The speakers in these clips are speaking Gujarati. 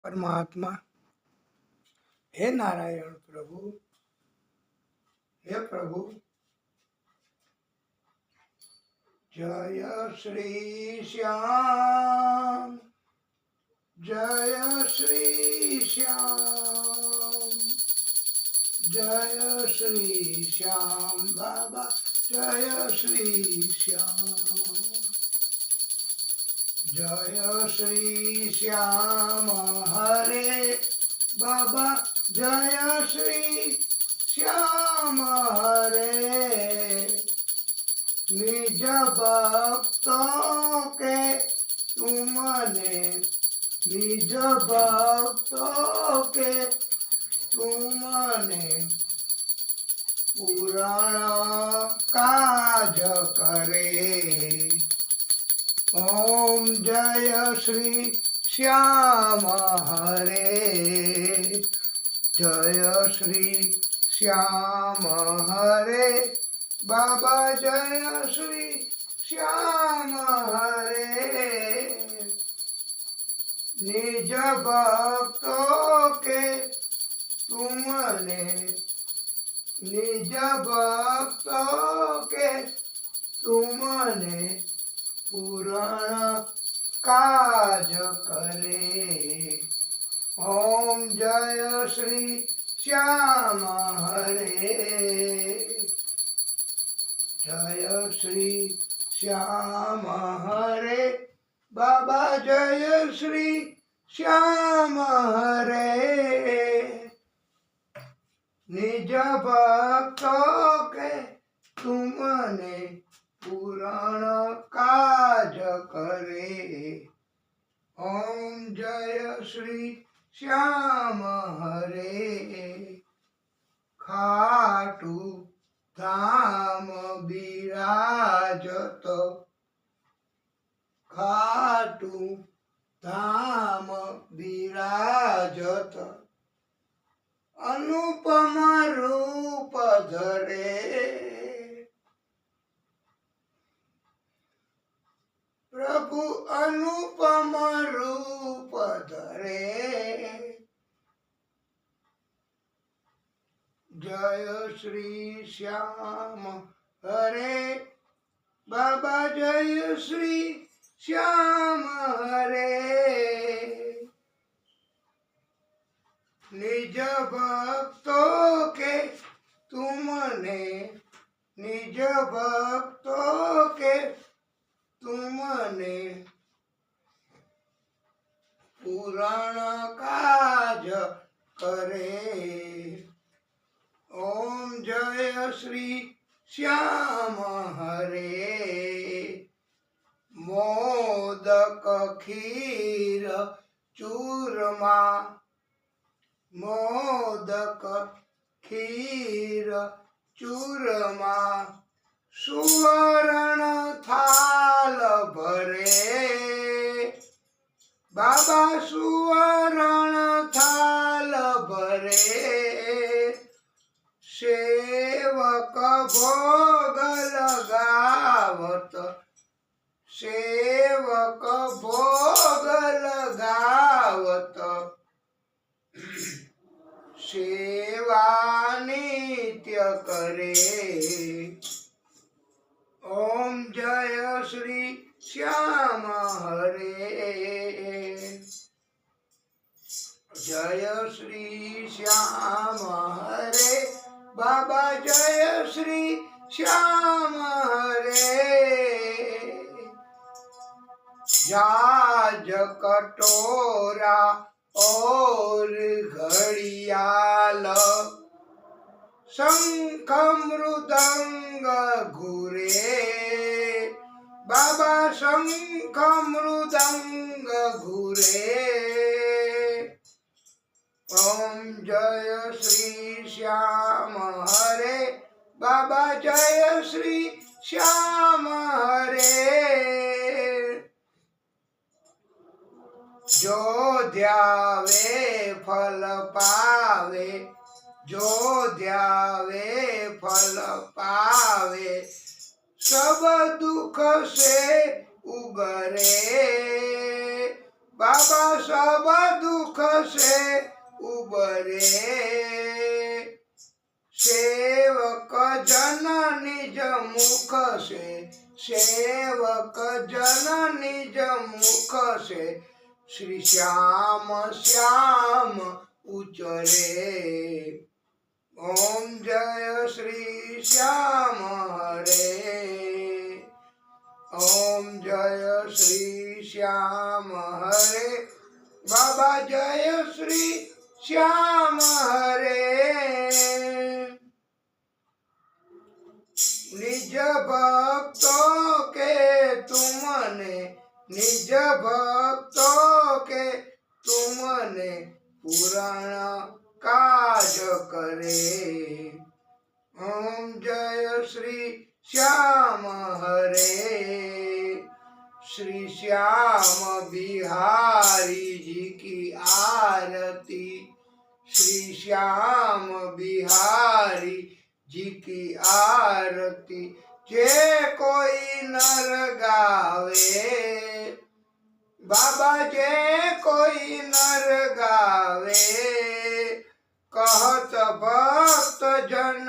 परमात्मा। हे नारायण प्रभु, हे प्रभु। जय श्री श्याम, जय श्री श्याम, जय श्री श्याम बाबा, जय श्री श्याम, जय श्री श्याम हरे बाबा, जय श्री श्याम हरे। निज भक्तों के तुमने, निज भक्तों के तुमने पुराण काज करे। ओम जय श्री श्याम हरे, जय श्री श्याम हरे बाबा, जय श्री श्याम हरे। निज भक्तों के तुमने, निज भक्तों के तुमने पुराण काज करे। ओम जय श्री श्याम हरे, जय श्री श्याम हरे बाबा, जय श्री श्याम हरे। निज भक्तों के तुमने पुराण काज करे। ओम जय श्री श्याम हरे। खाटू धाम विराजत, खाटू धाम विराजत, अनुपम रूप धरे। प्रभु अनुपम रूप धरे। जय श्री श्याम हरे बाबा, जय श्री श्याम हरे। निज भक्तों के तुमने, निज भक्तों के तुमने पुराण काज करे। ओम जय श्री श्याम हरे। मोदक खीर चूरमा, मोदक खीर चूरमा, सुवर्ण थाल भरे बाबा, सुवर्ण थाल भरे। सेवक भोग लगावत, सेवक भोग लगावत, सेवा नित्य करे। ओम जय श्री श्याम हरे, जय श्री श्याम हरे बाबा, जय श्री श्याम हरे। जाज कटोरा और घड़ियाल, शंख मृदंग घुरे बाबा, शंख मृदंग घुरे। ओम जय श्री श्याम हरे बाबा, जय श्री श्याम हरे। जो ध्यावे फल पावे, जो ध्यावे फल पावे, सब दुख से उगरे। बाबा सब दुख से उबरे सेवक जन निज मुख से सेवक जन निज मुख से श्री श्याम श्याम उचरे ओम जय श्री श्याम हरे ओम जय श्री श्याम हरे बाबा जय श्री श्याम हरे निज भक्तों के तुमने निज भक्तों के तुमने पुराण काज करे ओम जय श्री श्याम हरे श्री श्याम बिहारी जी की आरती श्री श्याम बिहारी जी की आरती जे कोई नर गावे बाबा जे कोई नर गावे कहत भक्त जन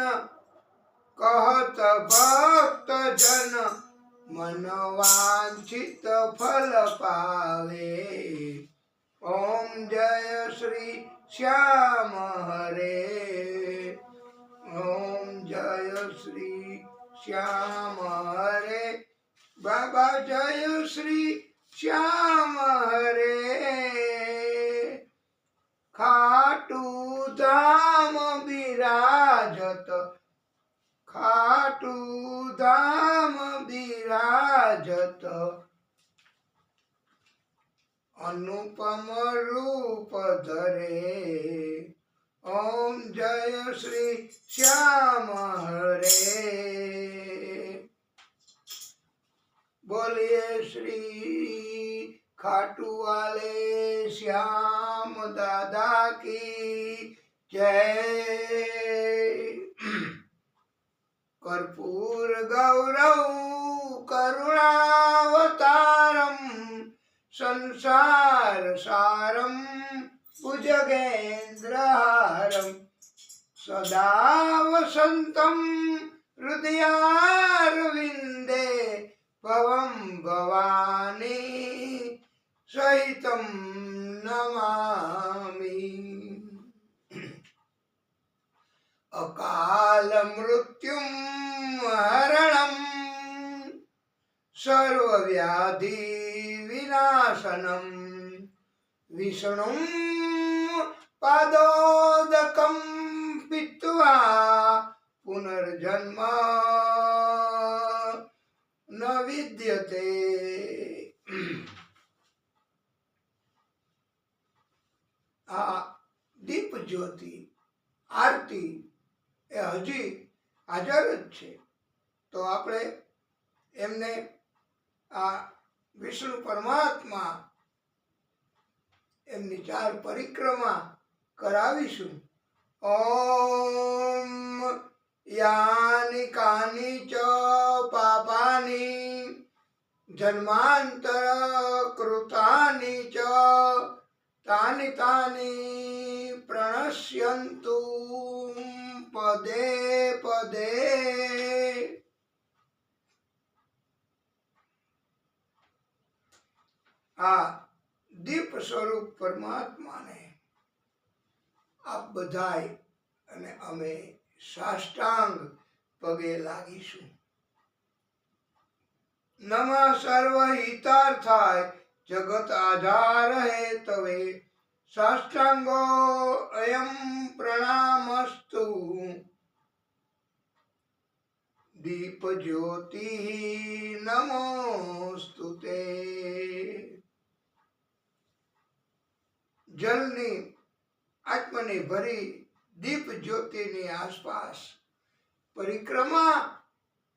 मनवांछित फल पावे ओम जय श्री श्याम हरे ओम जय श्री श्याम हरे बाबा जय श्री श्याम हरे खाटू धाम विराजत खाटू धाम विराजत अनुपम रूप धरे ओम जय श्री श्याम हरे बोलिए श्री खाटू वाले श्याम दादा की जय कर्पूर गौरव करुणावतारम संसार सारम भुजगेन्द्रहारम सदा वसंतं हृदयारविन्दे भवं भवानी सहितं नमामि अकाल मृत्युं हरणं सर्वव्याधि विनाशनं विष्णुं पादोदकं पीत्वा पुनर्जन्म न विद्यते आ दीप ज्योति आरती એ હજી હાજર જ છે તો આપણે એમને આ વિષ્ણુ પરમાત્મા એમની 4 પરિક્રમા કરાવીશું ઓમ यानि कानि च पापानि जन्मांतर कृतानि च तानि तानि प्रणश्यन्तु पदे पदे। आ दीप स्वरूप परमात्मा ने आप बधाई अने अमे साष्टांग पगे लागिशु। नमः सर्वहितार्थाय जगत आधार है तवे साष्टांगो अयम प्रणामस्तु। दीप ज्योति नमोस्तुते। जलनी आत्मने भरी दीप ज्योति नी आसपास परिक्रमा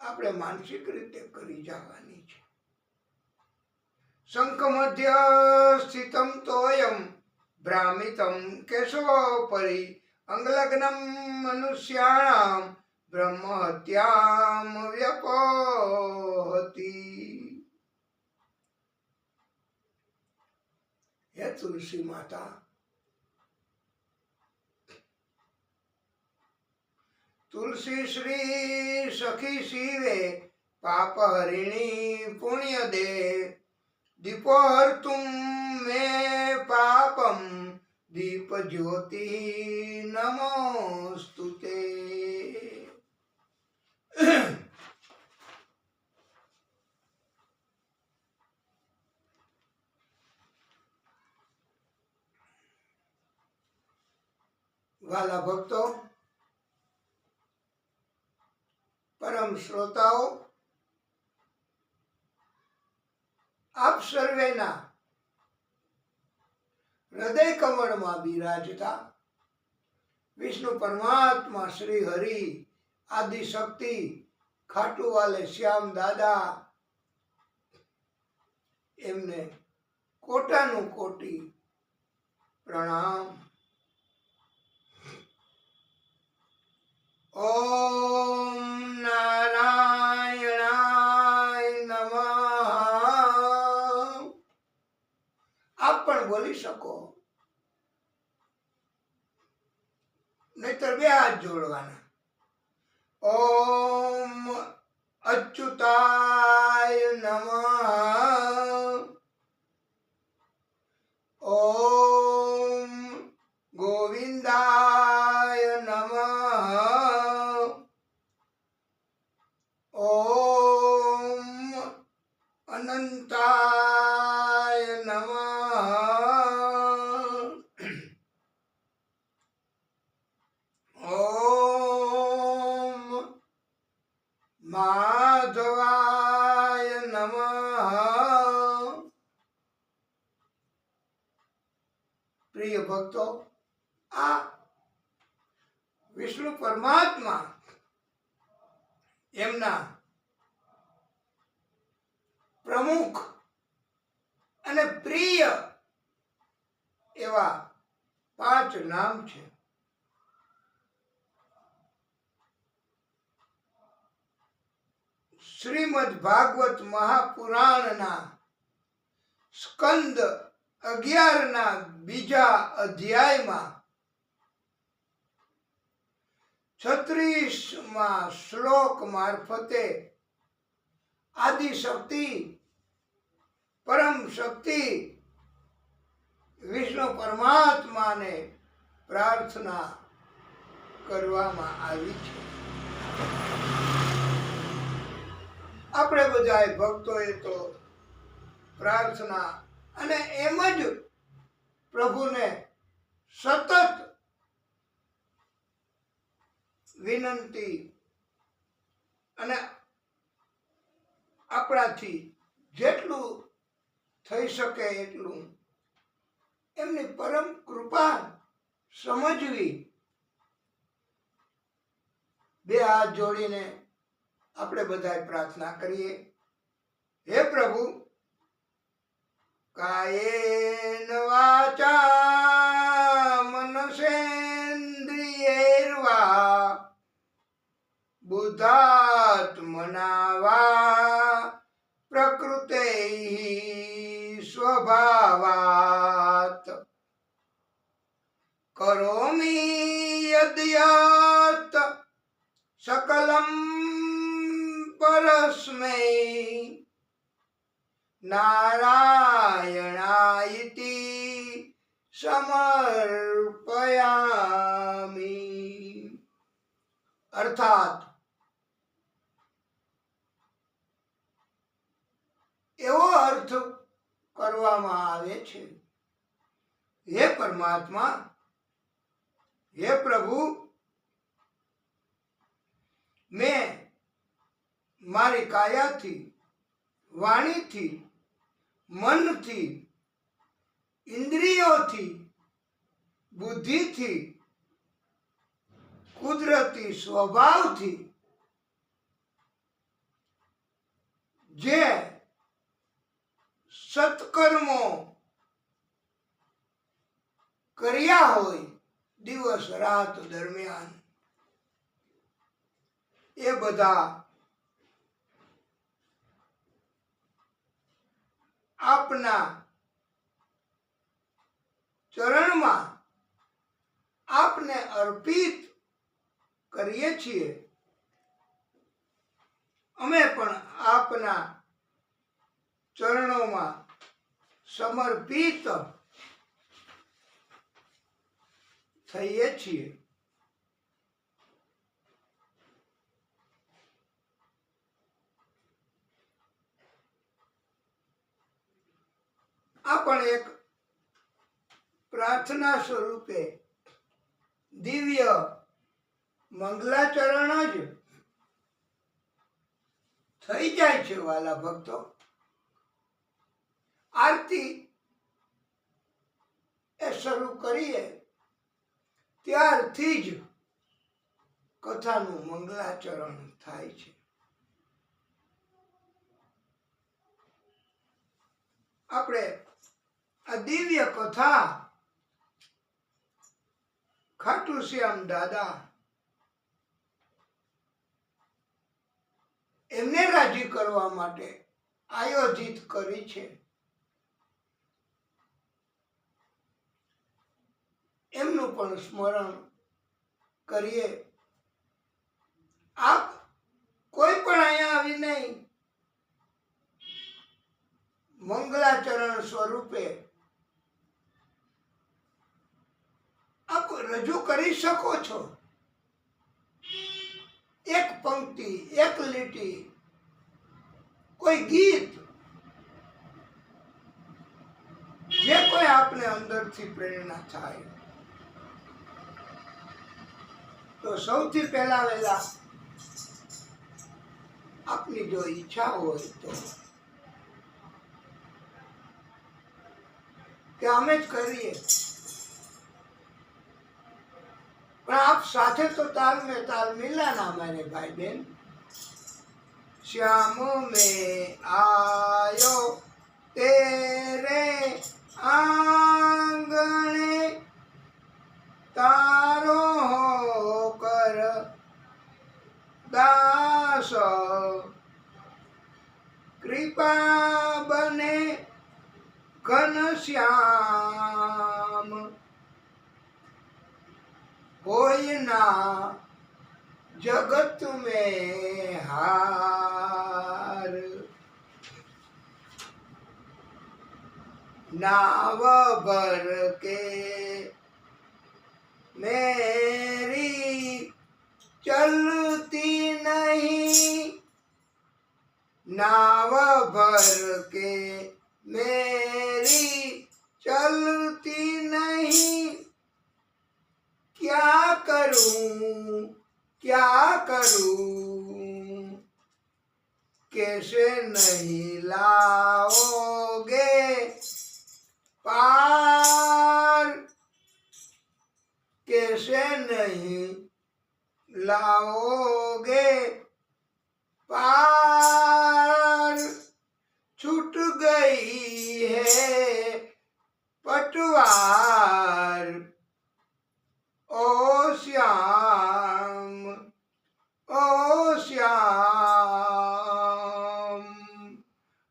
आपणे मानसिक रीते करी जवानी छे। शंख मध्य स्थितम तोयम भ्रामितम केशवोपरि अंगलग्नम मनुष्याणाम ब्रह्म हत्याम व्यपोहति। હે તુલસી માતા, તુલસી શ્રી સખી શિવે પાપ હરિણી પુણ્ય દે દીપોર તુમ મે પાપમ દીપ જ્યોતિ નમોસ્તુતે. વાલા ભક્તો, પરમ શ્રોતાઓ, આપ સર્વેના હૃદય કમળમાં બિરાજતા વિષ્ણુ પરમાત્મા શ્રી હરિ આદિ શક્તિ ખાટુવાલે શ્યામ દાદા એમને કોટાનું કોટી પ્રણામ. ઓમ નારાયણાય નમઃ. આપ પણ બોલી શકો, નહીતર બે હાથ જોડવાના. ઓમ અચ્યુતાય નમઃ. ઓમ ગોવિંદાય નમઃ. ઓમ અનંતાય નમઃ. ઓમ માધવાય નમઃ. પ્રિય ભક્તો, આ વિષ્ણુ પરમાત્મા એમના પ્રમુખ અને પ્રિય એવા 5 નામ છે. શ્રીમદ ભાગવત મહાપુરાણના સ્કંદ 11ના બીજા અધ્યાયમાં 36મા શ્લોક મારફતે આદિ શક્તિ પરમ શક્તિ વિષ્ણુ પરમાત્માને પ્રાર્થના કરવામાં આવી છે. આપણે બધાએ ભક્તોએ તો પ્રાર્થના અને એમ જ પ્રભુને સતત વિનંતી અને આપણાથી જેટલું થઈ શકે એટલું એમની પરમ કૃપા સમજવી. બે હાથ જોડીને આપણે બધાએ પ્રાર્થના કરીએ. હે પ્રભુ, કાયેન વાચા મનસેન્દ્રિયૈર્વા બુદ્ધાત્મના વા પ્રકૃતે સ્વભાવાત કરોમિ યદ્યત સકલમ પરસ્મૈ નારાયણાયતિ સમર્પયામિ. અર્થાત એવો અર્થ કરવામાં આવે છે, હે પરમાત્મા, હે પ્રભુ, મેં મારી કાયાથી, વાણીથી, મનથી, ઇન્દ્રિયોથી, બુદ્ધિથી, કુદરતી સ્વભાવથી જે સત્કર્મો કર્યા હોય દિવસ રાત દરમિયાન, એ બધા આપના ચરણમાં આપને અર્પિત કરીએ છીએ. અમે પણ આપના ચરણોમાં સમર્પિત થઈએ છીએ. આ પણ એક પ્રાર્થના સ્વરૂપે દિવ્ય મંગલાચરણ જ થઈ જાય છે. વાલા ભક્તો, આરતી એ શરૂ કરીએ ત્યારથી જ કથાનું મંગલાચરણ થાય છે. આપણે આ દિવ્ય કથા ખાટુ શ્યામ દાદા એમને રાજી કરવા માટે આયોજિત કરી છે. એમનું પણ સ્મરણ કરીએ. આપ કોઈ પણ અહીંયા આવીને મંગલાચરણ સ્વરૂપે આપ રજૂ કરી શકો છો. એક પંક્તિ, એક લીટી, કોઈ ગીત, જે કોઈ આપને અંદરથી પ્રેરણા થાય તો સૌથી પહેલા વહેલા આપની જો ઈચ્છા હોય તો કે અમે જ કરીએ, પણ આપ સાથે તો ताल में ताल मिलाना मैंने भाई बहन. श्याम में आयो तेरे आंगणे तारो होकर दास कृपा बने घनश्याम कोई ना जगत में हार. नाव भर के मेरी चलती नहीं, नाव भर के मेरी चलती नहीं. क्या करूं कैसे नहीं लाओगे पार, कैसे नहीं लाओगे पार. छूट गई है पटवार ओ श्याम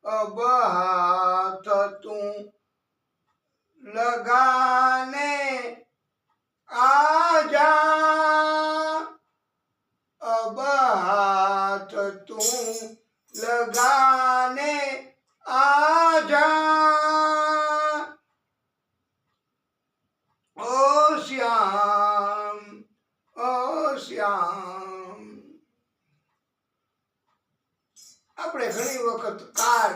अब हाथ तू लगाने आजा, अब हाथ तू लगाने आजा. ओ श्याम આપણે ઘણી વખત કાર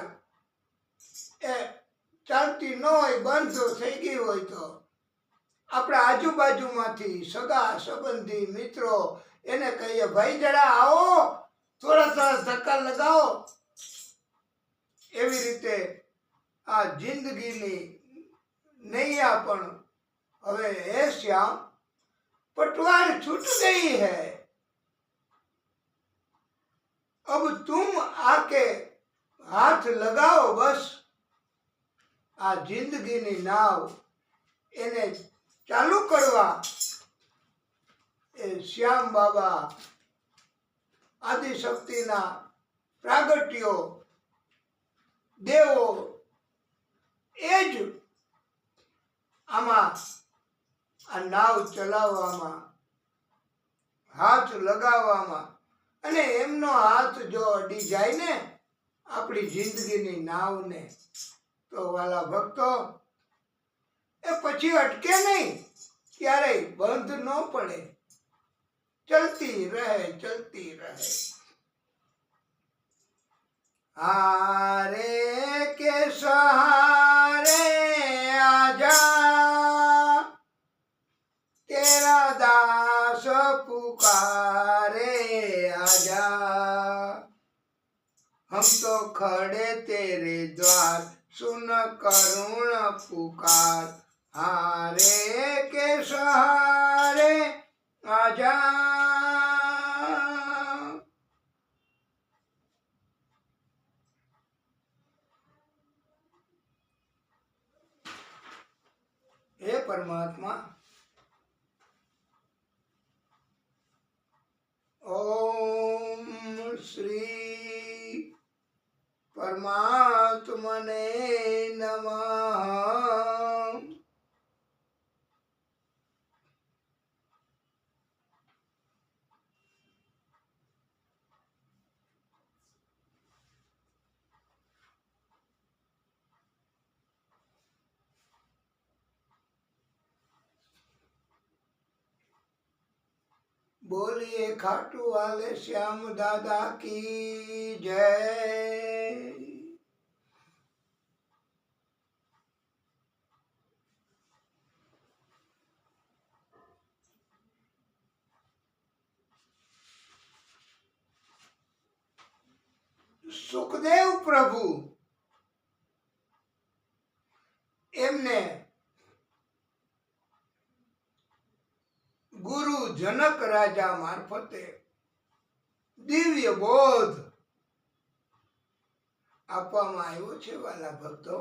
એ ચાલતી ન હોય, બંધ થઈ ગઈ હોય તો આપણે આજુબાજુમાંથી સગા સંબંધી મિત્રો એને કહીએ, ભાઈ જરા આવો, થોડા ધક્કા લગાવો. એવી રીતે આ જિંદગીની નૈયા પણ હવે હે શ્યામ पटवार छूट गई है, अब तुम आके हाथ लगाओ. बस आ जिंदगीनी नाव એને ચાલુ કરવા એ શ્યામ બાબા આદિશક્તિના પ્રાગટ્યો દેવો એ જ આમાં આ નાવ ચલાવવામાં, હાથ લગાવવામાં, અને એમનો હાથ જો અડી જાય ને આપણી જિંદગીની નાવને, તો વાલા ભક્તો એ પછી અટકે નહીં, ક્યારેય બંધ ન પડે, ચલતી રહે, ચલતી રહે. हारे के सहारे आजा, तेरा दास पुकारे आजा, हम तो खड़े तेरे द्वार, सुन करुण पुकार. हारे के सहारे आजा. हे परमात्मा, ओम श्री परमात्मने नमः. बोलिए खाटू वाले श्याम दादा की जय. સુખદેવ પ્રભુ એમને ગુરુ જનક રાજા મારફતે દિવ્ય બોધ આપવામાં આવ્યો છે. વાલા ભક્તો,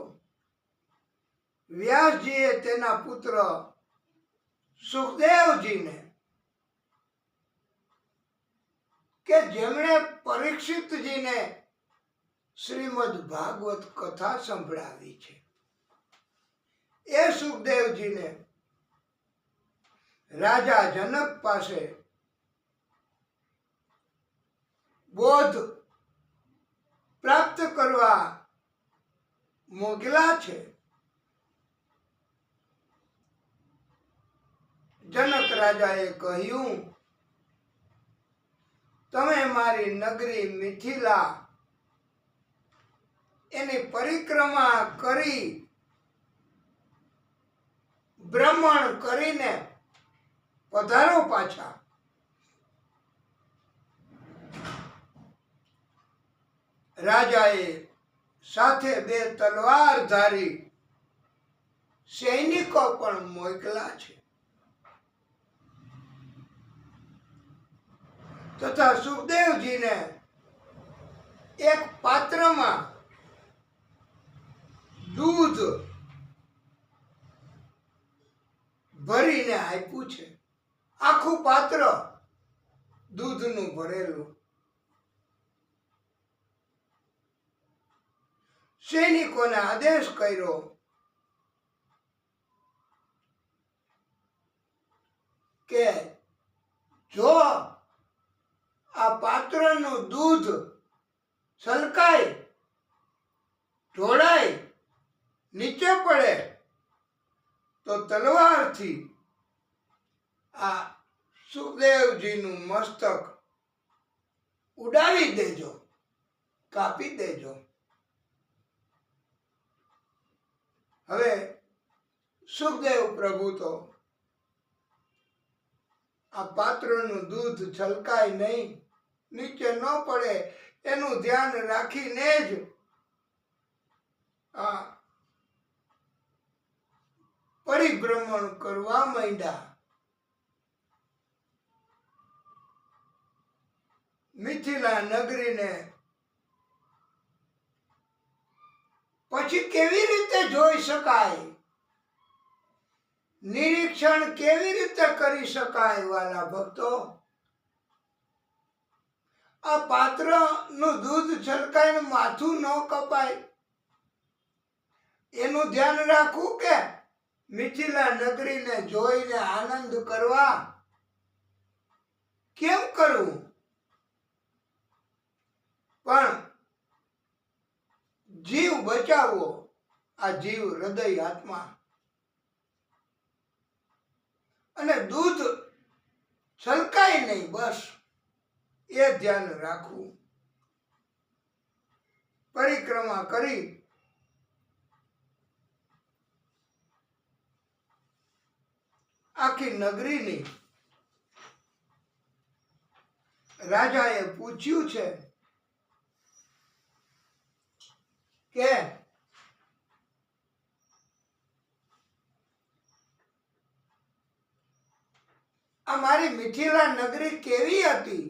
વ્યાસજીએ તેના પુત્ર સુખદેવજીને, કે જેમણે પરીક્ષિતજીને શ્રીમદ ભાગવત કથા સંભળાવી છે, એ સુખદેવજીને રાજા જનક પાસે બોધ પ્રાપ્ત કરવા મોકલા છે. જનક રાજાએ કહ્યું, તમે મારી નગરી મિથિલા એની પરિક્રમા કરી, ભ્રમણ કરીને પધારો પાછા. રાજાએ સાથે 2 તલવારધારી સૈનિકો પણ મોકલા છે, તથા સુખદેવજીને એક પાત્રમાં દૂધ ભરીને આપ્યું છે. આખું પાત્ર દૂધનું ભરેલું. સૈનિકોને આદેશ કર્યો કે જો આ પાત્રનું દૂધ છલકાય, ઢોળાય, નીચે પડે તો તલવારથી આ સુખદેવજીનું મસ્તક ઉડાવી દેજો, કાપી દેજો. હવે સુખદેવ પ્રભુ તો આ પાત્રનું દૂધ છલકાય નહીં, નીચે ન પડે એનું ધ્યાન રાખીને જ આ પરિભ્રમણ કરવા માંડ્યા. મિથિલા નગરીને પછી કેવી રીતે જોઈ શકાય, નિરીક્ષણ કેવી રીતે કરી શકાય? વાલા ભક્તો, આ પાત્રનું દૂધ છલકાઈને માથું ન કપાય એનું ધ્યાન રાખવું કે મિથિલા નગરીને જોઈને આનંદ કરવા કેમ કરવું, પણ જીવ બચાવવો, આ જીવ હૃદય આત્મા અને દૂધ છલકાય નહીં, બસ એ ધ્યાન રાખવું. પરિક્રમા કરી આખી નગરીની રાજાએ પૂછ્યું છે કે આ મારી મિથિલા નગરી કેવી હતી,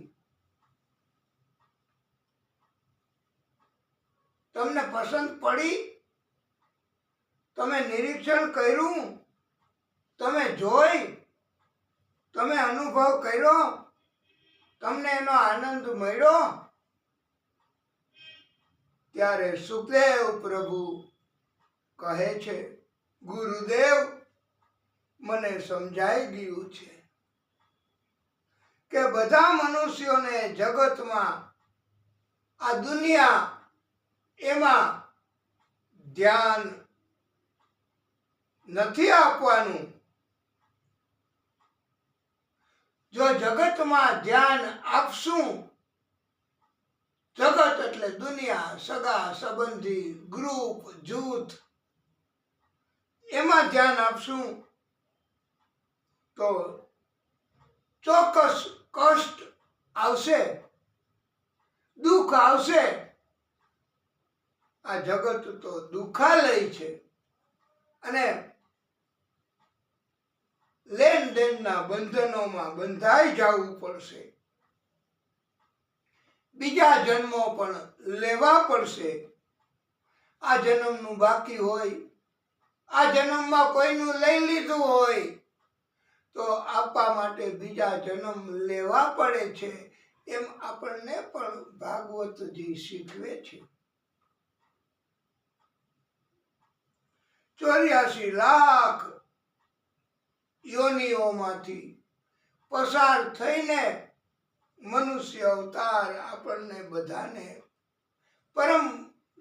તમને પસંદ પડી, તમે નિરીક્ષણ કર્યું, તમે જોઈ, તમે અનુભવ કર્યો, તમને એનો આનંદ મળ્યો? ત્યારે સુખદેવ પ્રભુ કહે છે, ગુરુદેવ, મને સમજાઈ ગયું છે કે બધા મનુષ્યોને જગતમાં આ દુનિયા એમાં ધ્યાન નથી આપવાનું. જો જગતમાં ધ્યાન આપશું, જગત એટલે દુનિયા, સગા સંબંધી, ગ્રુપ, જૂથ, એમાં ધ્યાન આપશું તો ચોક્કસ કષ્ટ આવશે, દુઃખ આવશે. આ જગત તો દુઃખાલય છે અને લેન દેનના બંધનોમાં બંધાઈ જવું પડશે, બીજા જન્મો પણ લેવા પડશે. આ જન્મનું બાકી હોય, આ જન્મમાં કોઈનું લઈ લીધું હોય તો આપવા માટે બીજા જન્મ લેવા પડે છે, એમ આપણને પણ ભાગવતજી શીખવે છે. 84 લાખ યોનિઓમાંથી પસાર થઈને મનુષ્ય અવતાર આપણને બધાને પરમ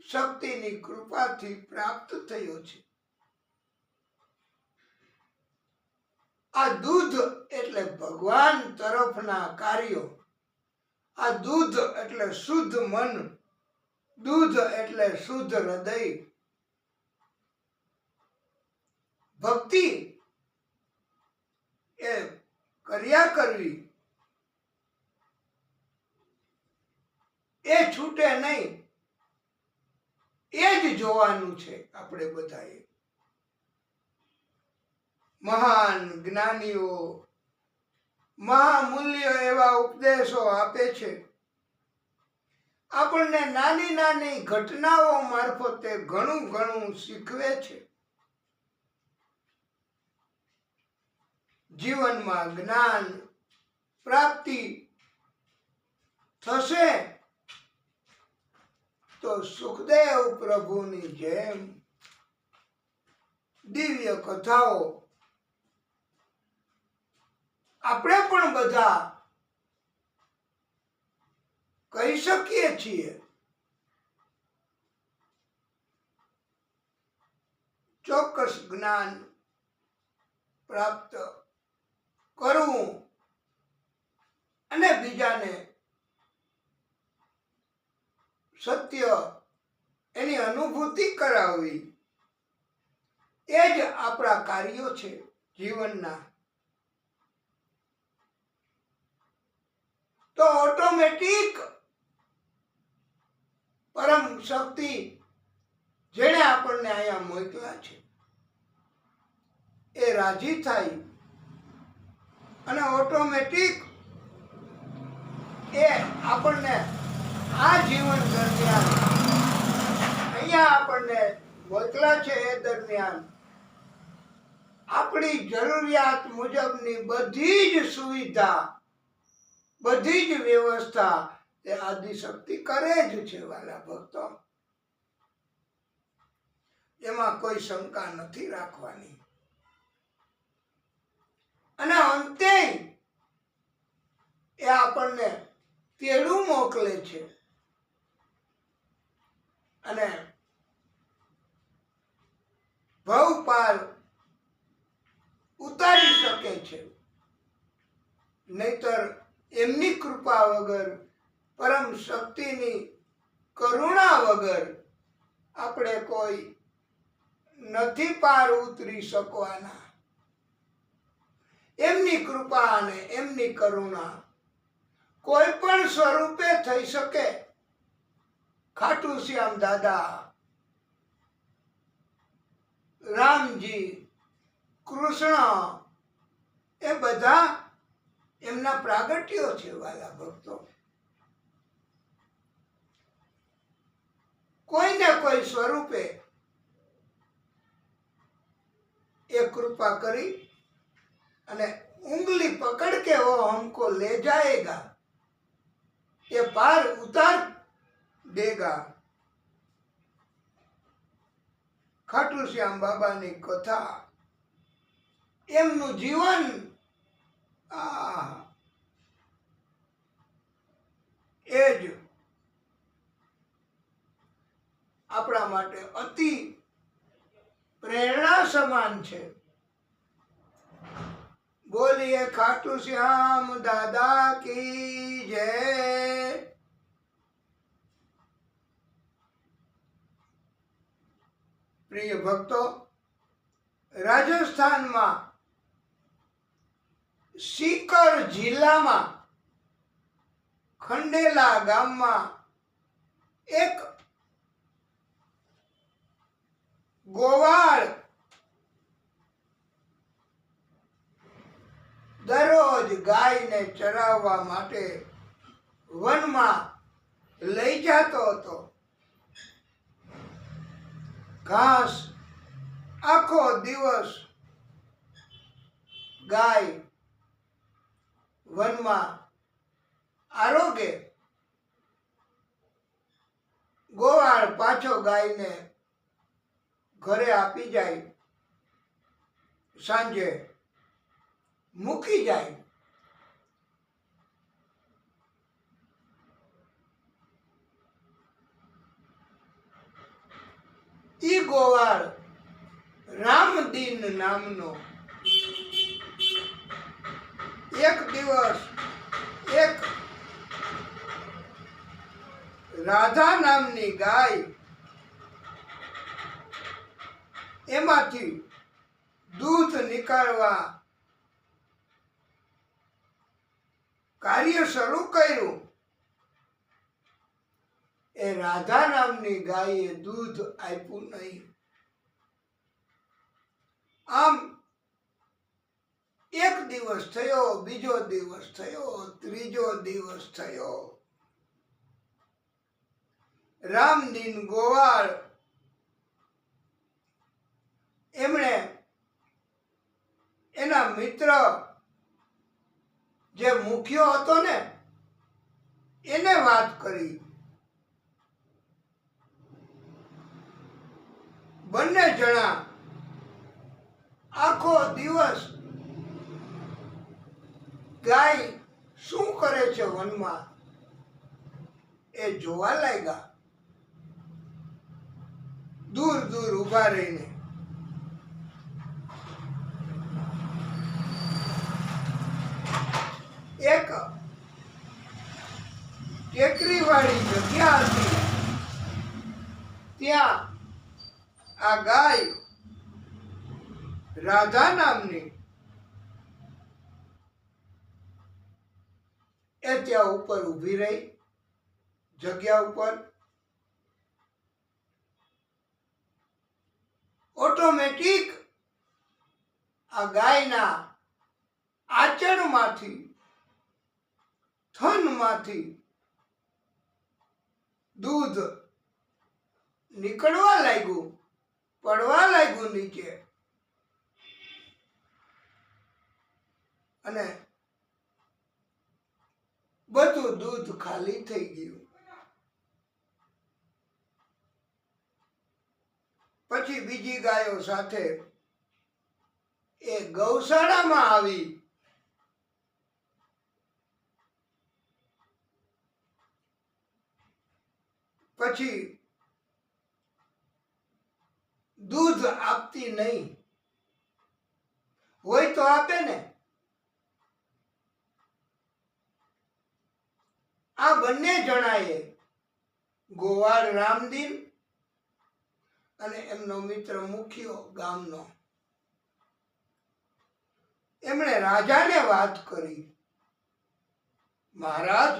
શક્તિની કૃપાથી પ્રાપ્ત થયો છે. આ દૂધ એટલે ભગવાન તરફના કાર્યો, આ દૂધ એટલે શુદ્ધ મન, દૂધ એટલે શુદ્ધ હૃદય. ભક્તિ એ કર્યા કરવી, એ છૂટે નહીં, એ જ જોવાનું છે આપણે બધાએ. મહાન જ્ઞાનીઓ મહામૂલ્ય એવા ઉપદેશો આપે છે, આપણને નાની નાની ઘટનાઓ મારફતે ઘણું ઘણું શીખવે છે. જીવનમાં જ્ઞાન પ્રાપ્તિ થશે તો સુખદેવ પ્રભુની જેમ દિવ્ય કથાઓ આપણે પણ બધા કહી શકીએ છીએ. ચોક્કસ જ્ઞાન પ્રાપ્ત કરવું અને બીજાને સત્ય એની અનુભૂતિ કરાવવી, એ જ આપણા કાર્યો છે જીવનના. તો ઓટોમેટિક પરમ શક્તિ જેણે આપણને અહીંયા મોકલ્યા છે એ રાજી થાય અને ઓટોમેટિક એ આપણને આ જીવન દરમિયાન અહીંયા આપણને મોકલ્યા છે એ દરમિયાન આપણી જરૂરિયાત મુજબની બધી જ સુવિધા, બધી જ વ્યવસ્થા એ આદિશક્તિ કરે જ છે વાલા ભક્તો. એમાં કોઈ શંકા નથી રાખવાની. અને અંતે એ આપણને તેડું મોકલે છે અને ભવ પાર ઉતારી શકે છે. નહીતર એમની કૃપા વગર, પરમ શક્તિની કરુણા વગર આપણે કોઈ નથી પાર ઉતરી શકવાના. એમની કૃપા અને એમની કરુણા કોઈ પણ સ્વરૂપે થઈ શકે. ખાટુ શ્યામ દાદા, રામજી, કૃષ્ણ એ બધા એમના પ્રાગટ્યો છે વાલા ભક્તો. કોઈને કોઈ સ્વરૂપે એ કૃપા કરી અને ઉંગલી પકડ के वो हमको ले जाएगा, ये पार उतार देगा. ખાટુ શ્યામ બાબાની કથા, એમનું જીવન એ જ આપણા માટે અતિ પ્રેરણા સમાન છે. બોલીએ ખાટુ શ્યામ દાદા કી જય. પ્રિય ભક્તો, રાજસ્થાનમાં सीकर જિલ્લામાં ખંડેલા ગામમાં એક ગોવાળ દરરોજ ગાયને ચરાવવા માટે વનમાં લઈ જતો હતો. ઘાસ આખો દિવસ ગાય વનમાં આરોગે. ગોવાળ પાછો ગાયને ઘરે આપી જાય, સાંજે મૂકી જાય. ઈ ગોવાળ રામદીન નામનો એક દિવસ એક રાધા નામની ગાય એમાંથી દૂધ નીકાળવા કાર્ય શરૂ કર્યું. એ રાધા નામની ગાયે દૂધ આપ્યું નહીં. આમ એક દિવસ થયો, બીજો દિવસ થયો, ત્રીજો દિવસ થયો. રામદીન ગોવાળ એમણે એના મિત્ર જે મુખ્યો હતો ને એને વાત કરી. બંને જણા આખો દિવસ ગાય શું કરે છે વનમાં એ જોવા લાગ્યા. દૂર દૂર ઉભા રહીને એક ટેકરીવાળી જગ્યા હતી. ત્યાં આ ગાય રાધા નામની એ ત્યાં ઉપર ઊભી રહી. જગ્યા ઉપર ઓટોમેટિક આ ગાયના આચરણમાંથી, થનમાંથી દૂધ નીકળવા લાગ્યું, પડવા લાગ્યું નીચે. અને બધું દૂધ ખાલી થઈ ગયું. પછી બીજી ગાયો સાથે એ ગૌશાળામાં આવી પછી દૂધ આપતી નહીં હોય તો આપે ને. આ બંને જણાએ ગોવાળ રામદીન અને એમનો મિત્ર મુખિયો ગામનો, એમણે રાજાને વાત કરી, મહારાજ,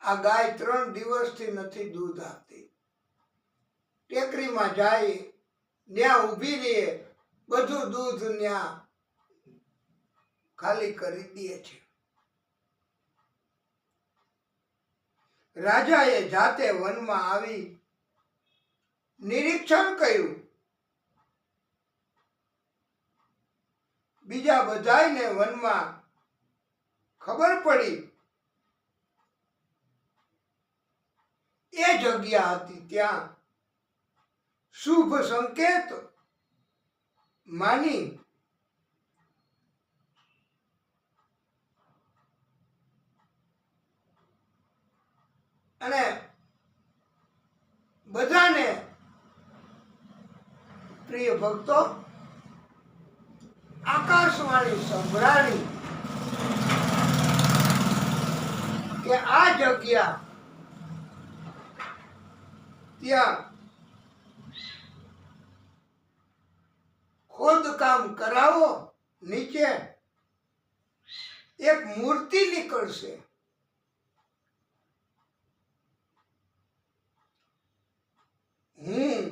આ ગાય 3 દિવસથી નથી દૂધ આપતી. ટેકરીમાં જાય, ત્યાં ઊભી રહે, બધું દૂધ ત્યાં ખાલી કરી દે છે. રાજાએ જાતે વનમાં આવી નિરીક્ષણ કર્યું. બીજા બધાયને વનમાં ખબર પડી. એ જગ્યા હતી ત્યાં શુભ સંકેત માની અને બધાને પ્રિય ભક્તો આકાશવાણી સંભળાવી કે આ જગ્યા ત્યાં ખોદકામ કરાવો, નીચે એક મૂર્તિ નીકળશે. હું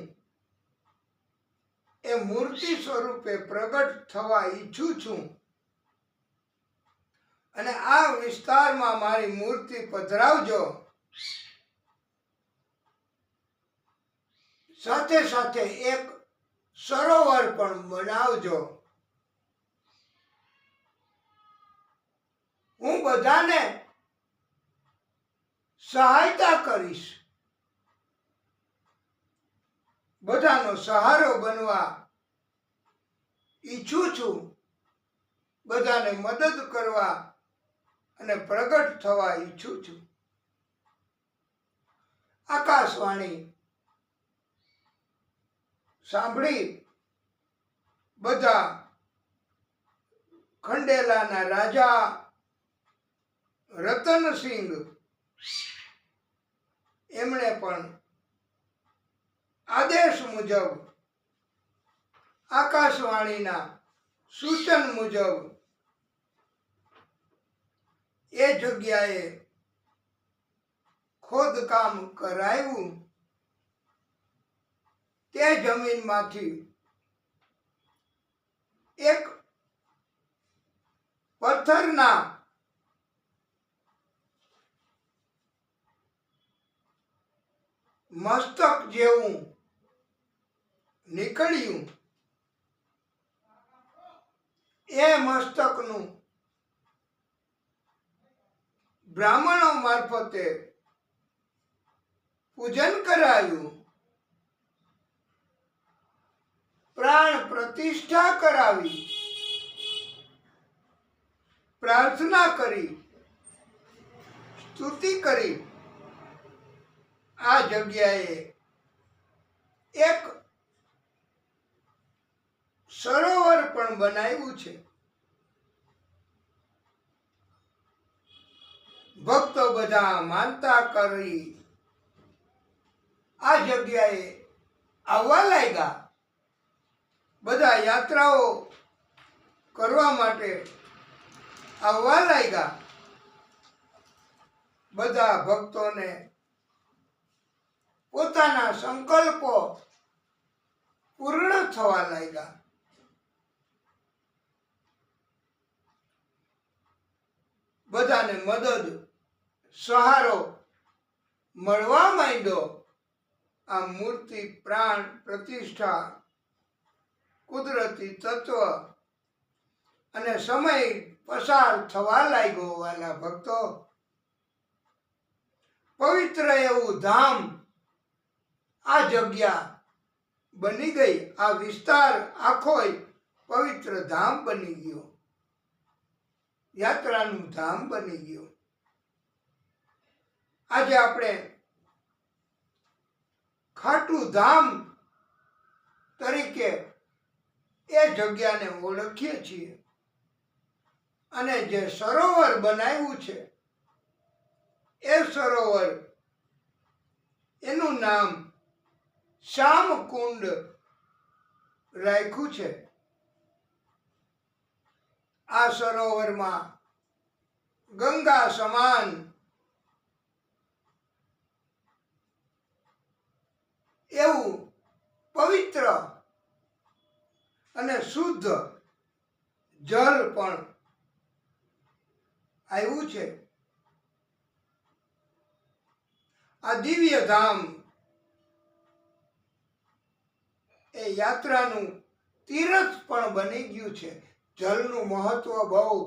એ મૂર્તિ સ્વરૂપે પ્રગટ થવા ઈચ્છું છું અને આ વિસ્તારમાં મારી મૂર્તિ પધરાવજો. સાથે સાથે એક સરોવર પણ બનાવજો. હું બધાને સહાયતા કરીશ. બધાનો સહારો બનવા ઈચ્છું છું. બધાને મદદ કરવા અને પ્રગટ થવા ઈચ્છું છું. આકાશવાણી સાંભળી બધા ખંડેલાના રાજા રતનસિંહ એમણે પણ આદેશ મુજબ, આકાશવાણીના સૂચન મુજબ એ જગ્યાએ ખોદકામ કરાવ્યું. તે જમીનમાંથી એક પથ્થરના મસ્તક જેવું નીકળ્યું. એ મસ્તકનું બ્રાહ્મણો મારફતે પૂજન કરાયું. પ્રાણ પ્રતિષ્ઠા કરાવી, પ્રાર્થના કરી, સ્તુતિ કરી. આ જગ્યાએ એક સરોવર પણ બનાવ્યું છે. ભક્તો બધા માનતા કરી આ જગ્યાએ આવવા લાગ્યા. બધા યાત્રાઓ કરવા માટે આવવા લાગ્યા. બધા ભક્તોને પોતાના સંકલ્પો પૂર્ણ થવા લાગ્યા. બધાને મદદ સહારો મળવા માંડ્યો. આ મૂર્તિ પ્રાણ પ્રતિષ્ઠા કુદરતી તત્વ અને સમય પસાર થવા લાગ્યો. વાલા ભક્તો, પવિત્ર એવું ધામ આ જગ્યા બની ગઈ. આ વિસ્તાર આખો પવિત્ર ધામ બની ગયો, યાત્રાનું ધામ બની ગયું. આજે આપણે ખાટું ધામ તરીકે એ જગ્યાને ઓળખીએ છીએ અને જે સરોવર બનાવ્યું છે એ સરોવર એનું નામ શ્યામકુંડ રાખ્યું છે. આ સરોવરમાં ગંગા સમાન એવું પવિત્ર અને શુદ્ધ જળ પણ આવ્યું છે. આ દિવ્ય ધામ એ યાત્રાનું તીર્થ પણ બની ગયું છે. જળનું મહત્વ બહુ,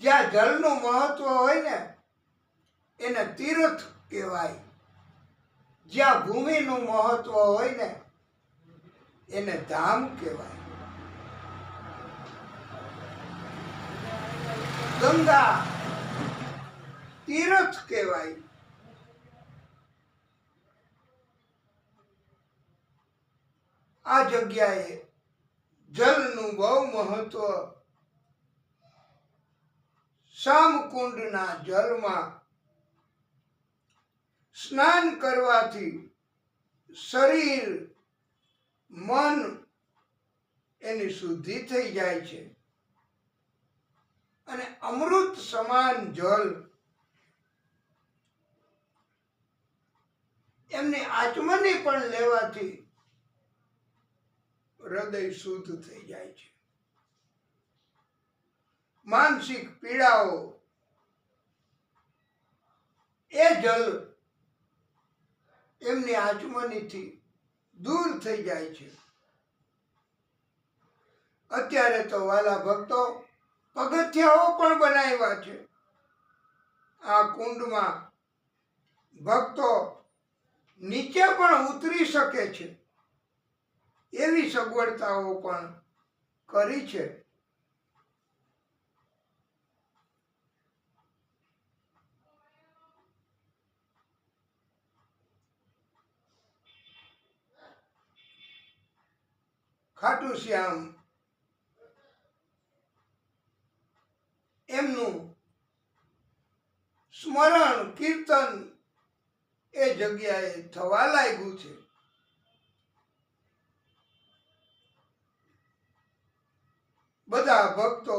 જ્યાં જળનું મહત્વ હોય ને એને તીર્થ કહેવાય, જ્યાં ભૂમિનું મહત્વ હોય ને એને ધામ કહેવાય. ગંગા તીર્થ કહેવાય. આ જગ્યાએ જલનું બહુ મહત્વ. શ્યામકુંડના જળમાં સ્નાન કરવાથી શરીર મન એની શુદ્ધિ થઈ જાય છે અને અમૃત સમાન જલ એમની આચમની પણ લેવાથી હૃદય શુદ્ધ થઈ જાય છે. માનસિક પીડાઓ એ જલ એમની આચમનીથી દૂર થઈ જાય છે. અત્યારે તો વાલા ભક્તો પગથિયાઓ પણ બનાવ્યા છે. આ કુંડમાં ભક્તો નીચે પણ ઉતરી શકે છે એવી સગવડતાઓ પણ કરી છે. ખાટુ શ્યામ એમનું સ્મરણ કીર્તન એ જગ્યાએ થવા લાગ્યું છે. બધા ભક્તો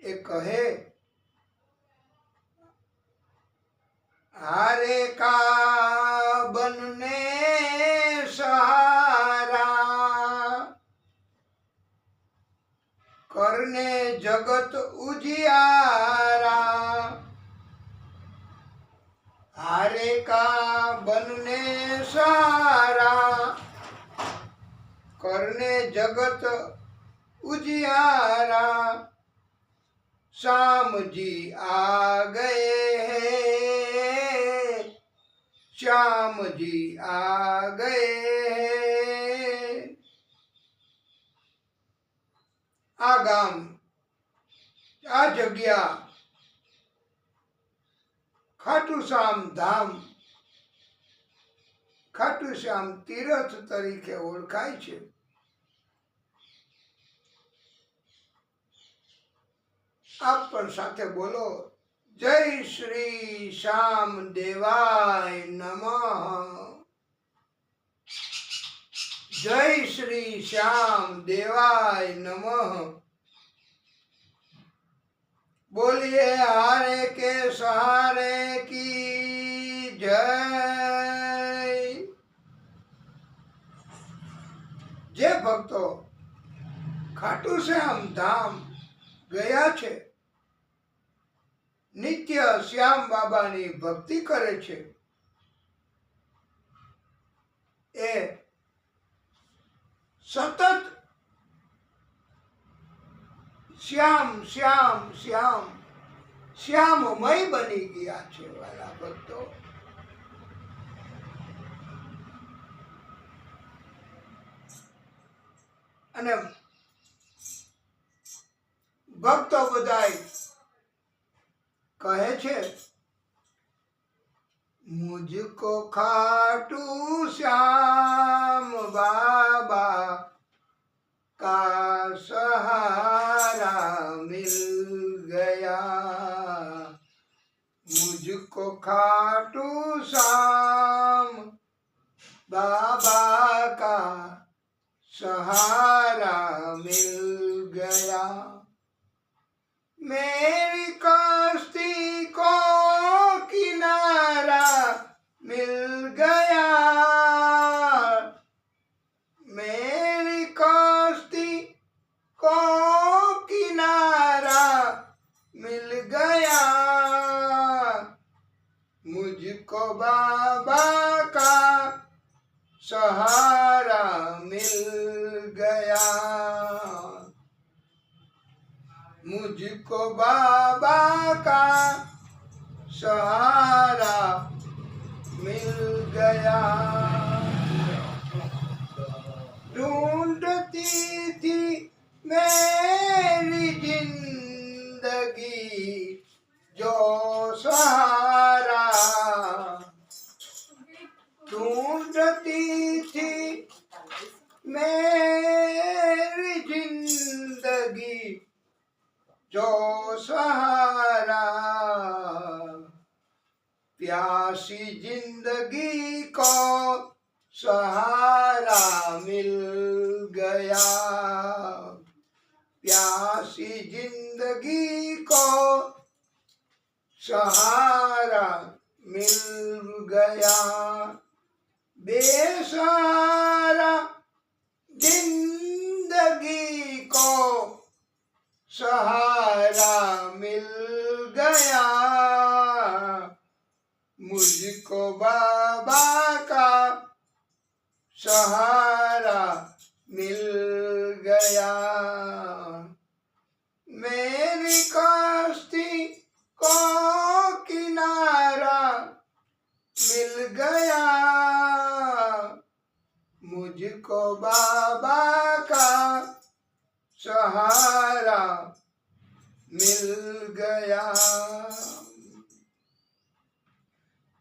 એ કહે, હારે કા બનને સહારા, કરને જગત ઉजियारा. हारे का बनने सहारा, करने जगत उजियारा. श्याम जी आ गए हैं, श्याम जी आ गए हैं. આ ગામ, આ જગ્યા ખાટુ શ્યામ ધામ, ખાટુ શ્યામ તીર્થ તરીકે ઓળખાય છે. આપ પણ સાથે બોલો, જય શ્રી શ્યામ દેવાય નમઃ. જય શ્રી શ્યામ દેવાય નમઃ. बोलिए हारे के सहारे की जय. જે ભક્તો ખાટુ શ્યામ ધામ ગયા છે, નિત્ય શ્યામ બાબાની ભક્તિ કરે છે, એ સતત શ્યામ શ્યામ શ્યામ શ્યામમય બની ગયા છે. વાલા ભક્તો, અને ભક્તો બધાય કહે છે, मुझको खाटू श्याम बाबा का सहारा मिल गया, मुझको खाटू श्याम बाबा का सहारा मिल गया, मेरी कश्ती को किनारा मिल गया, मेरी कश्ती को किनारा मिल गया, मुझको बाबा का सहारा मिल गया, मुझको बाबा का सहारा मिल गया, ढूंढती थी मेरी जिंदगी जो सहारा, ढूंढती थी मेरी जिंदगी जो सहारा, प्यासी जिंदगी को सहारा मिल गया, प्यासी जिंदगी को सहारा मिल गया, बेसहारा जिंदगी को सहारा मिल गया, मुझको बाबा का सहारा मिल गया, मेरी कश्ती को किनारा मिल गया, मुझको बाबा का सहारा मिल गया,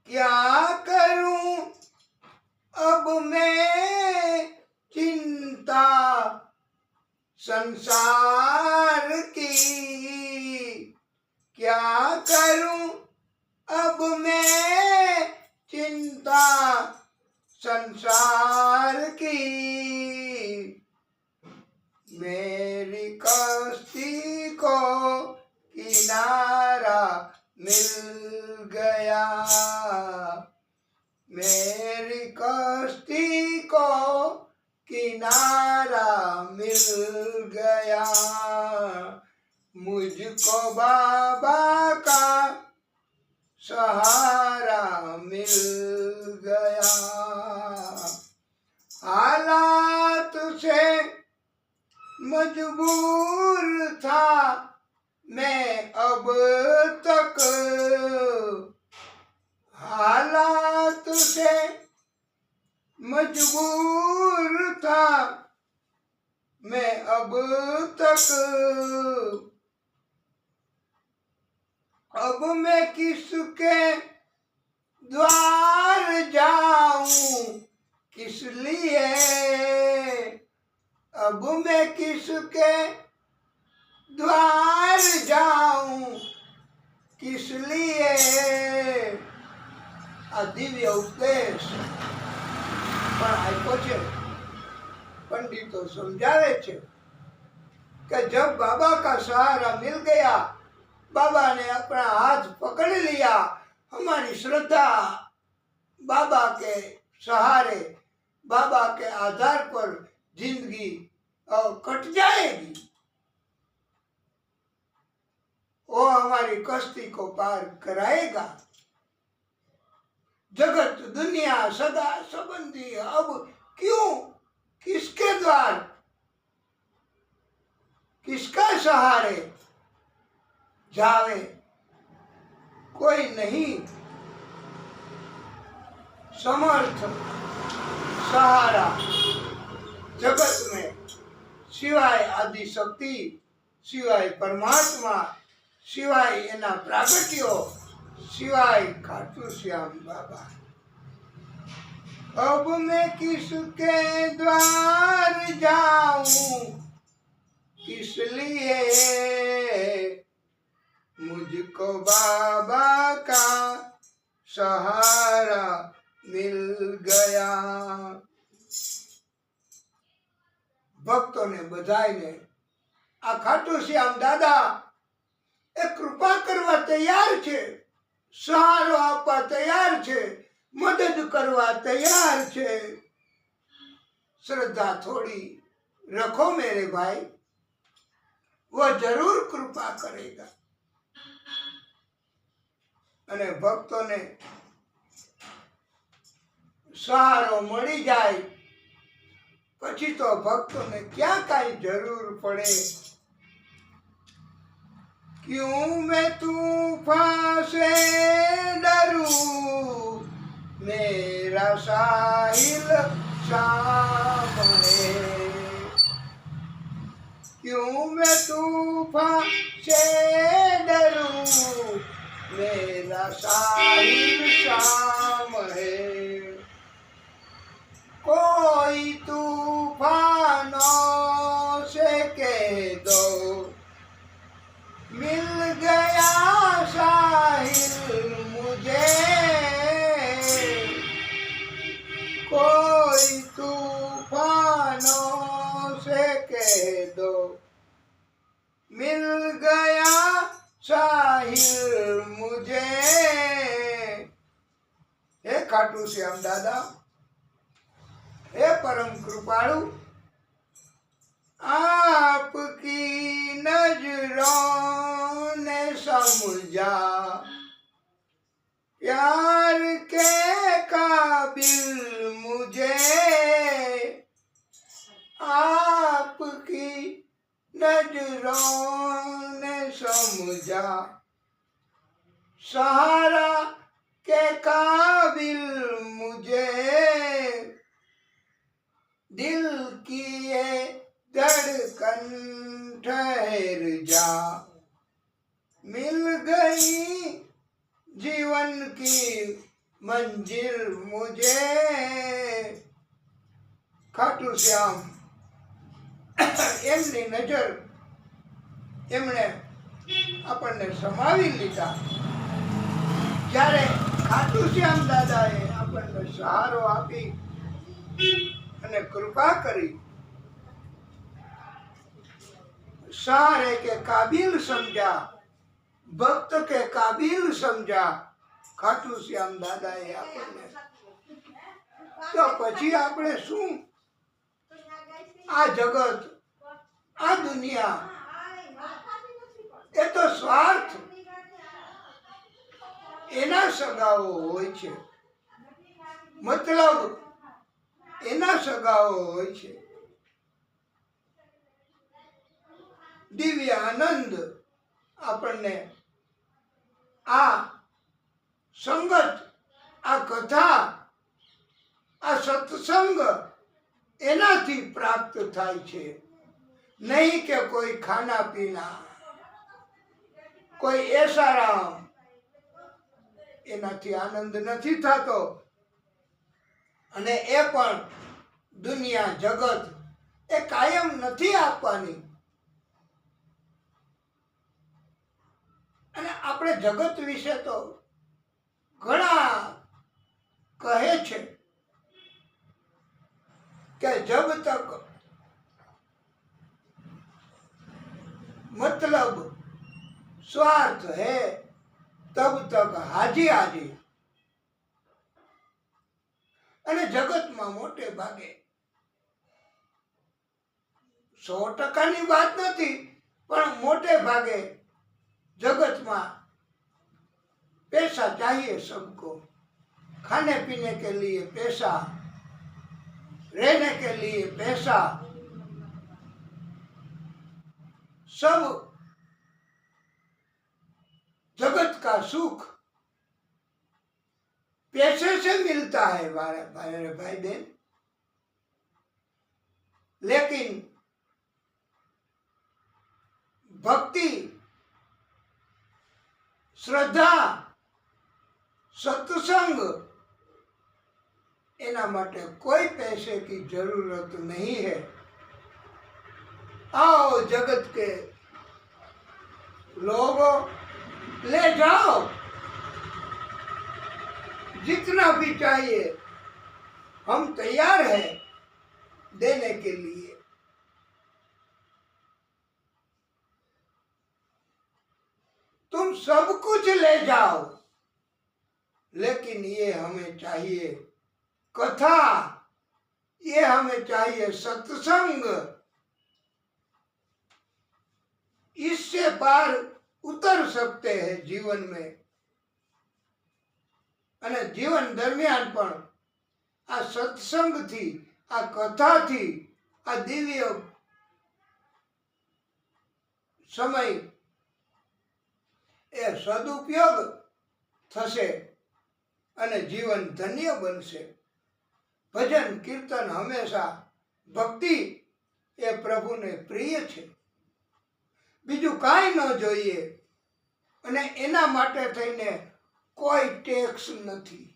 क्या करूं अब मैं चिंता संसार की, क्या करूं अब मैं चिंता संसार की, मेरी कश्ती को किनारा मिल गया, मेरी कश्ती को किनारा मिल गया, मुझको बाबा का सहारा मिल गया, हालात से मजबूर था मैं अब तक, हालात से मजबूर था मैं अब तक, अब मैं किसके द्वार जाऊं किस लिए, अब मैं किसके द्वार जाऊं किस लिए, આ દિવ્ય ઉપદેશ પણ આપ્યો છે। पंडितों समझावे छे कि जब बाबा का सहारा मिल गया, बाबा ने अपना हाथ पकड़ लिया, हमारी श्रद्धा बाबा के सहारे बाबा के आधार पर जिंदगी कट जाएगी, वो हमारी कश्ती को पार कराएगा, जगत दुनिया सदा संबंधी अब क्यों, किसके द्वार, किसका सहारे जावे, कोई नहीं समर्थ सहारा जगत में सिवाय आदि शक्ति, सिवाय परमात्मा, સિવાય એના પ્રાગટ્યો सिवाय खाटू श्याम बाबा। अब मैं किसके द्वार जाऊं, किस लिए मुझको बाबा का सहारा मिल गया। ભક્તોને બધાયને આ ખાટુ શ્યામ દાદા એ કૃપા કરવા તૈયાર છે, સહારો આપવા તૈયાર છે, મદદ કરવા તૈયાર છે। श्रद्धा थोड़ी रखो मेरे भाई, वो जरूर कृपा करेगा। અને ભક્તોને સહારો મળી જાય પછી તો ભક્તોને ક્યાં કાંઈ જરૂર પડે। क्यों मैं तूफान से डरूं, मेरा साहिल सामने। क्यों मैं तूफान से डरूं, मेरा साहिल सामने। कोई तूफानों से कह दो, मिल गया साहिल मुझे। कोई तूफानों से कह दो, मिल गया साहिल मुझे। हे खाटू श्याम दादा, हे परम कृपालु, आपकी नजरों ने समझा प्यार के काबिल मुझे। आपकी नजरों ने समझा सहारा के काबिल मुझे। दिल की ये धड़कन ठहर जा, मिल गई जीवन की मंजिल मुझे। खाटू श्याम એમની નજર એમણે આપણને સમાવી લીધા। જ્યારે ખાટુ શ્યામ દાદાએ આપણને સહારો આપી અને કૃપા કરી, सहारे के काबिल समझा, भक्त के काबिल समझा खाटू श्याम दादा ए आपने। तो પછી આપણે શું? આ જગત, આ દુનિયા એ તો સ્વાર્થ એના સગાઓ હોય છે, મતલબ એના સગાઓ હોય છે। દિવ્ય આનંદ આપણને આ સંગત, આ કથા, આ સત્સંગ એનાથી પ્રાપ્ત થાય છે। નહીં કે કોઈ ખાના પીના, કોઈ એસારામ, એનાથી આનંદ નથી થતો। અને એ પણ દુનિયા, જગત એ કાયમ નથી આપવાની। અને આપણે જગત વિશે તો ઘણા કહે છે કે જબ તક मतलब स्वार्थ है तब तक हाजी हाजी। અને જગતમાં મોટે ભાગે 100% વાત નથી, પણ મોટે ભાગે जगत में पैसा चाहिए सबको। खाने पीने के लिए पैसा, रहने के लिए पैसा, सब जगत का सुख पैसे से मिलता है भाई बहन। लेकिन भक्ति માટે कोई पैसे की जरूरत नहीं है। आओ जगत के लोगों, ले जाओ जितना भी चाहिए, हम तैयार हैं देने के लिए। तुम सब कुछ ले जाओ, लेकिन ये हमें चाहिए कथा, ये हमें चाहिए सत्संग। इससे पार उतर सकते हैं जीवन में, અને જીવન દરમિયાન પણ આ સત્સંગથી, આ કથાથી, આ દિવ્ય સમય એ સદુપયોગ થશે અને જીવન ધન્ય બનશે। ભજન કીર્તન હંમેશા ભક્તિ એ પ્રભુને પ્રિય છે, બીજું કાંઈ ન જોઈએ। અને એના માટે થઈને કોઈ ટેક્સ નથી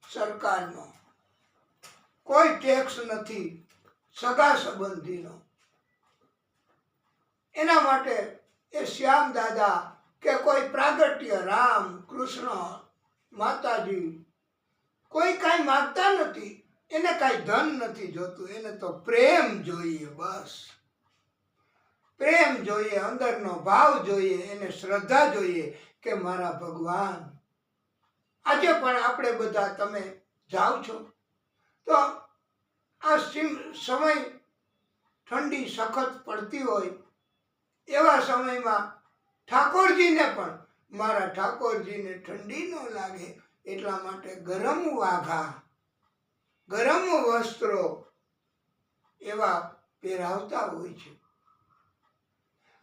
સરકારનો, કોઈ ટેક્સ નથી સગા સંબંધીનો। એના માટે એ શ્યામ દાદા કે કોઈ પ્રાગટ્ય રામ કૃષ્ણ માતાજી કોઈ કાંઈ માગતા નથી, એને કાંઈ ધન નથી જોતું, એને તો પ્રેમ જોઈએ, બસ પ્રેમ જોઈએ, અંદરનો ભાવ જોઈએ, એને શ્રદ્ધા જોઈએ કે મારા ભગવાન। આજે પણ આપણે બધા તમે જાઓ છો તો આ સમય ઠંડી સખત પડતી હોય એવા સમયમાં ઠાકોરજીને પણ, મારા ઠાકોરજીને ઠંડી ન લાગે એટલા માટે ગરમ વાઘા, ગરમ વસ્ત્રો એવા પહેરાવતા હોય છે।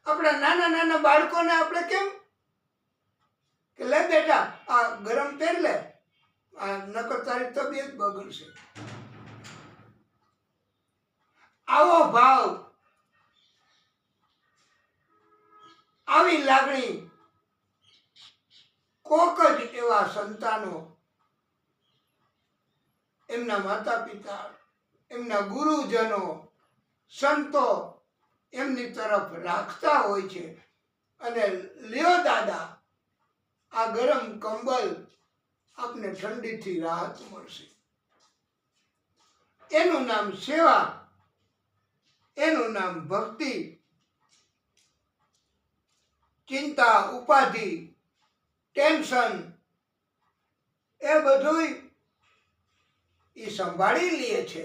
આપણા નાના નાના બાળકોને આપણે કેમ કે લે બેટા આ ગરમ પહેર લે, આ નકર તારી તબિયત બગડશે। આવો ભાવ, આવી લાગણી કોક જ એવા સંતાનો એમના માતા પિતા, એમના ગુરુજનો, સંતો એમની તરફ રાખતા હોય છે। અને લ્યો દાદા આ ગરમ કંબલ, આપને ઠંડીથી રાહત મળશે। એનું નામ સેવા, એનું નામ ભક્તિ। ચિંતા, ઉપાધિ, ટેન્શન એ બધું એ સંભાળી લે છે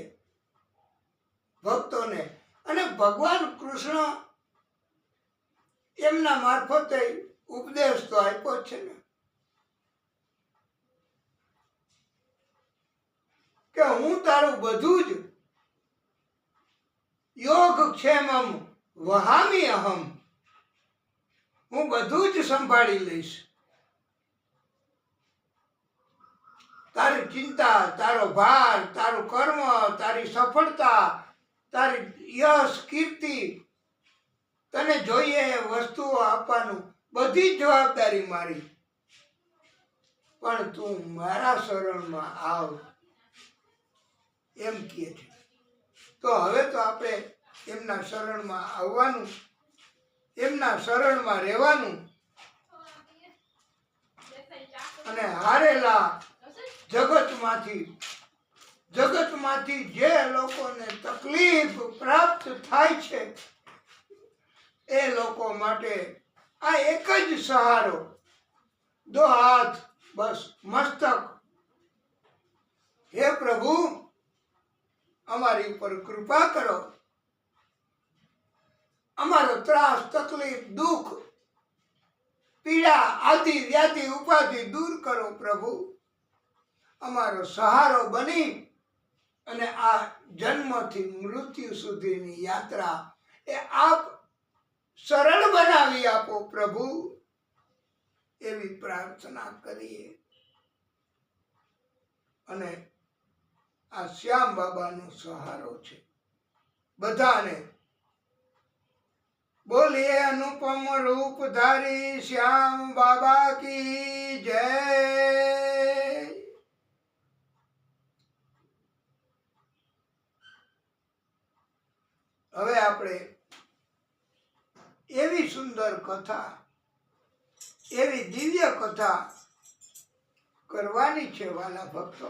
ભક્તોને। અને ભગવાન કૃષ્ણ એમના મારફતે ઉપદેશ તો આપ્યો છે ને કે હું તારું બધું જ યોગ ક્ષેમમ વહામી અહમ, હું બધું જ સંભાળી લઈશ। તારી ચિંતા, તારો ભાર, તારું કર્મ, તારી સફળતા, તારી યશ કીર્તિ, તને જોઈએ એ વસ્તુઓ આપવાનું બધી જવાબદારી મારી, પણ તું મારા શરણમાં આવ એમ કહે છે। તો હવે તો આપણે એમના શરણમાં આવવાનું, એમના શરણમાં રહેવાનું અને હારેલા જગતમાંથી જે લોકોને તકલીફ પ્રાપ્ત થાય છે એ લોકો માટે આ એક જ સહારો, દો હાથ બસ મસ્તક, હે પ્રભુ અમારી ઉપર કૃપા કરો, અમારો ત્રાસ, તકલીફ, દુઃખ, પીડા, આદિ વ્યાધિ ઉપાધિ દૂર કરો પ્રભુ। અમારો સહારો બની અને આ જન્મથી મૃત્યુ સુધીની યાત્રા એ આપ સરળ બનાવી આપો પ્રભુ, એવી પ્રાર્થના કરીએ। અને આ શ્યામ બાબાનો સહારો છે બધાને। બોલીએ अनुपम रूप धारी श्याम बाबा की जय। હવે આપણે એવી સુંદર કથા, એવી દિવ્ય કથા કરવાની છે વાલા ભક્તો.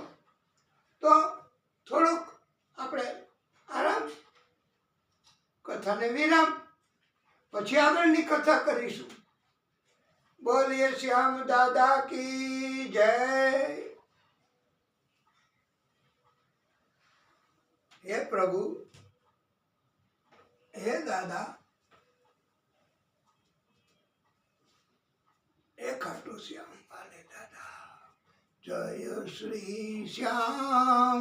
તો થોડુંક આપણે આરામ, કથાને વિરામ, પછી આગળની કથા કરીશું. બોલીએ શ્યામ દાદા કી જય. હે પ્રભુ, હે દાદા, હે ખાટુ શ્યામ વાલે દાદા. જય શ્રી શ્યામ,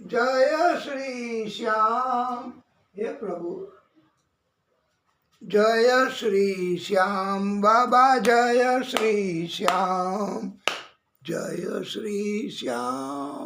જય શ્રી શ્યામ. હે પ્રભુ, જય શ્રી શ્યામ બાબા, જય શ્રી શ્યામ, જય શ્રી શ્યામ.